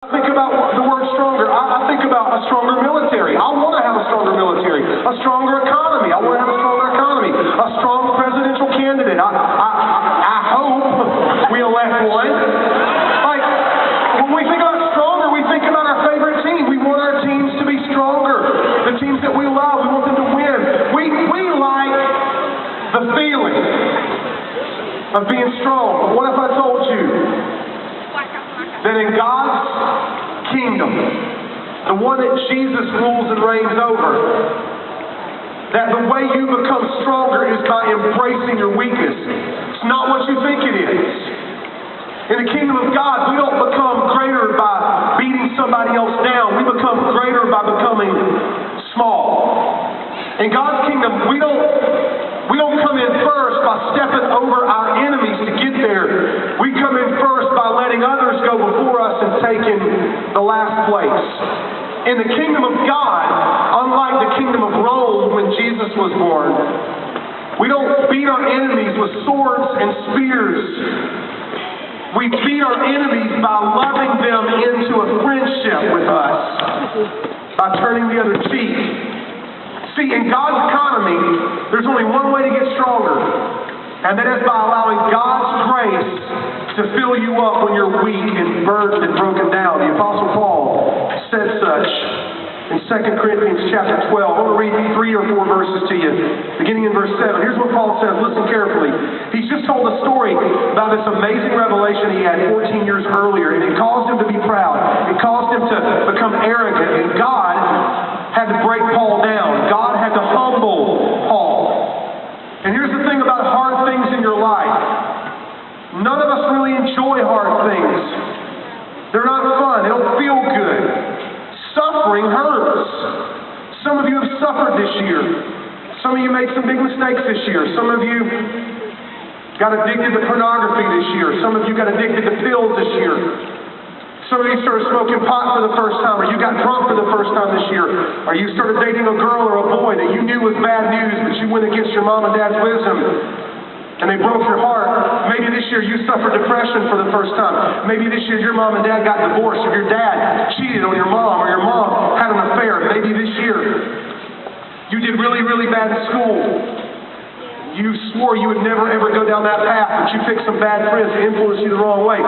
Think about the word stronger. I think about a stronger military. I want to have a stronger military, a stronger economy. I want to have a stronger economy, a strong presidential candidate. I hope we elect one. Like, when we think about stronger, we think about our favorite team. We want our teams to be stronger. The teams that we love, we want them to win. We like the feeling of being strong. But what if I told you that in God's kingdom, the one that Jesus rules and reigns over, that the way you become stronger is by embracing your weakness? It's not what you think it is. In the kingdom of God, we don't become greater by beating somebody else down. We become greater by becoming small. In God's kingdom, we don't come in first by stepping over our enemies to get there. We come in first by letting others go before us and taking the last place. In the kingdom of God, unlike the kingdom of Rome when Jesus was born, we don't beat our enemies with swords and spears. We beat our enemies by loving them into a friendship with us, by turning the other cheek. See, in God's economy, there's only one way to get stronger, and that is by allowing God's grace to fill you up when you're weak and burdened and broken down. The Apostle Paul said such in 2 Corinthians chapter 12. I want to read 3 or 4 verses to you, beginning in verse 7. Here's what Paul says. Listen carefully. He's just told a story about this amazing revelation he had 14 years earlier, and it caused him to be proud. It caused him to become arrogant, and God had to break Paul down. God had to humble Paul. And here's the thing about hard things in your life. None of us really enjoy hard things. They're not fun. They don't feel good. Suffering hurts. Some of you have suffered this year. Some of you made some big mistakes this year. Some of you got addicted to pornography this year. Some of you got addicted to pills this year. Some of you started smoking pot for the first time, or you got drunk for the first time this year, or you started dating a girl or a boy that you knew was bad news, but you went against your mom and dad's wisdom, and they broke your heart. Maybe this year you suffered depression for the first time. Maybe this year your mom and dad got divorced, or your dad cheated on your mom, or your mom had an affair. Maybe this year you did really, really bad in school. You swore you would never, ever go down that path, but you picked some bad friends that influenced you the wrong way.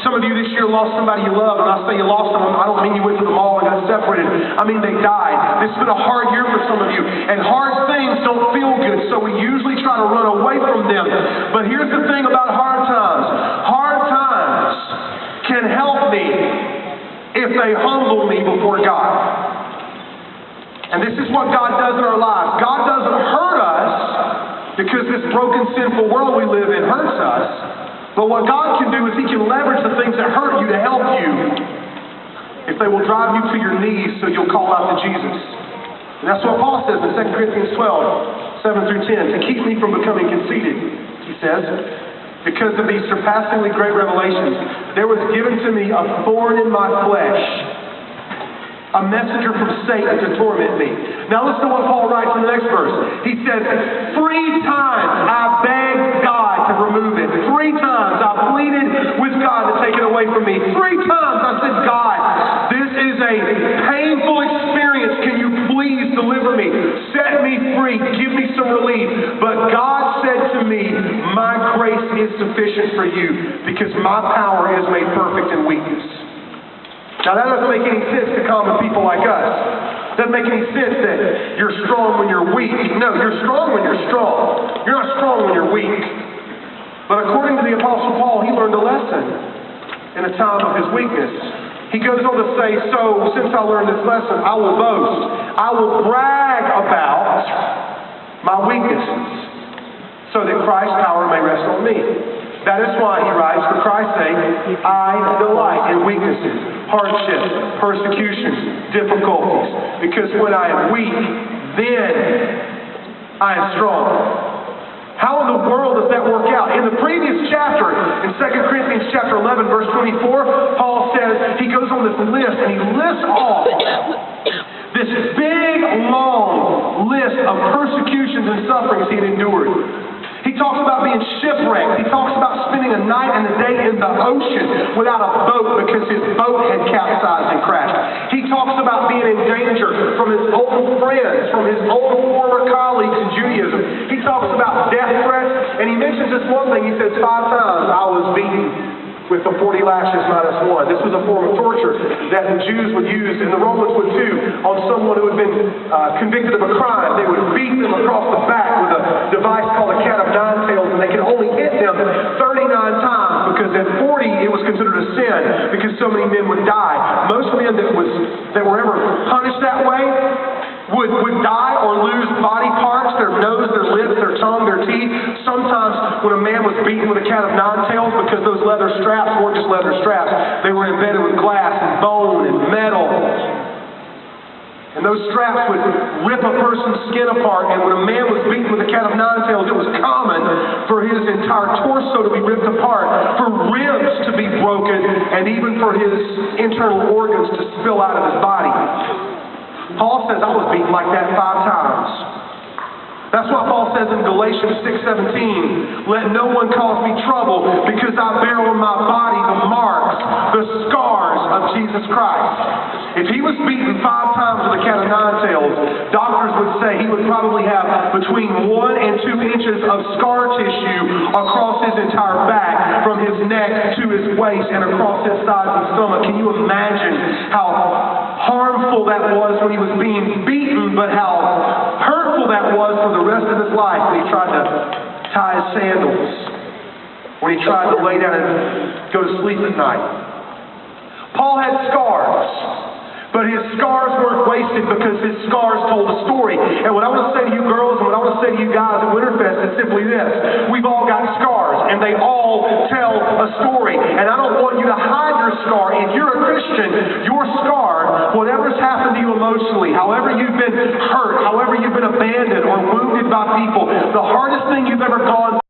Some of you this year lost somebody you loved, and I say you lost them, I don't mean you went to the mall and got separated. I mean they died. It's been a hard year for some of you, and hard things don't feel good, so we usually try to run away from them. But here's the thing about hard times. Hard times can help me if they humble me before God. And this is what God does in our lives. God doesn't hurt us because this broken, sinful world we live in hurts us. But what God can do is He can leverage the things that hurt you to help you if they will drive you to your knees so you'll call out to Jesus. And that's what Paul says in 2 Corinthians 12, 7 through 10. To keep me from becoming conceited, he says, because of these surpassingly great revelations, there was given to me a thorn in my flesh, a messenger from Satan to torment me. Now listen to what Paul writes in the next verse. He says, 3 times I begged God to remove it. 3 times I pleaded with God to take it away from me. 3 times I said, God, this is a painful experience. Can you please deliver me? Set me free. Give me some relief. But God said to me, my grace is sufficient for you because my power is made perfect in weakness. Now that doesn't make any sense to common people like us. Doesn't make any sense that you're strong when you're weak. No, you're strong when you're strong. You're not strong when you're weak. But according to the Apostle Paul, he learned a lesson in a time of his weakness. He goes on to say, so since I learned this lesson, I will boast. I will brag about my weaknesses so that Christ's power may rest on me. That is why he writes, for Christ's sake, I delight in weaknesses, hardships, persecutions, difficulties. Because when I am weak, then I am strong. How in the world does that work out? In the previous chapter, in 2 Corinthians chapter 11, verse 24, Paul says, he goes on this list, and he lists off this big, long list of persecutions and sufferings he had endured. He talks about being shipwrecked. He talks about spending a a night and a day in the ocean without a boat because his boat had capsized and crashed. He talks about being in danger from his old friends, from his old former colleagues in Judaism. He talks about death threats, and he mentions this one thing. He says, 5 times I was beaten with the 40 lashes minus 1. This was a form of torture that the Jews would use, and the Romans would too, on someone who had been convicted of a crime. They would beat them across the back with a device called a cat of nine tails, and they could only hit them 39 times because at 40 it was considered a sin because so many men would die. Most men that were ever punished that way would die or lose body parts, their nose, their lips, their tongue, their teeth. Sometimes when a man was beaten with a cat of nine tails, because those leather straps weren't just leather straps, they were embedded with glass and bone and metal. And those straps would rip a person's skin apart, and when a man was beaten with a cat of nine tails, it was common for his entire torso to be ripped apart, for ribs to be broken, and even for his internal organs to spill out of his body. Paul says, I was beaten like that 5 times. That's why Paul says in Galatians 6:17, let no one cause me trouble because I bear on my body the marks, the scars of Jesus Christ. If he was beaten 5 times with a cat of nine tails, doctors would say he would probably have between 1 and 2 inches of scar tissue across his entire back, from his neck to his waist and across his thighs and stomach. Can you imagine how harmful that was when he was being beaten, but how hurtful that was for the rest of his life when he tried to tie his sandals, when he tried to lay down and go to sleep at night? Paul had scars, but his scars weren't wasted because his scars told a story. And what I want to say to you girls and what I want to say to you guys at Winterfest is simply this. We've all got scars, and they all tell a story. And I don't want you to hide your scar. If you're a Christian, your scar, whatever's happened to you emotionally, however you've been hurt, however you've been abandoned or wounded by people, the hardest thing you've ever gone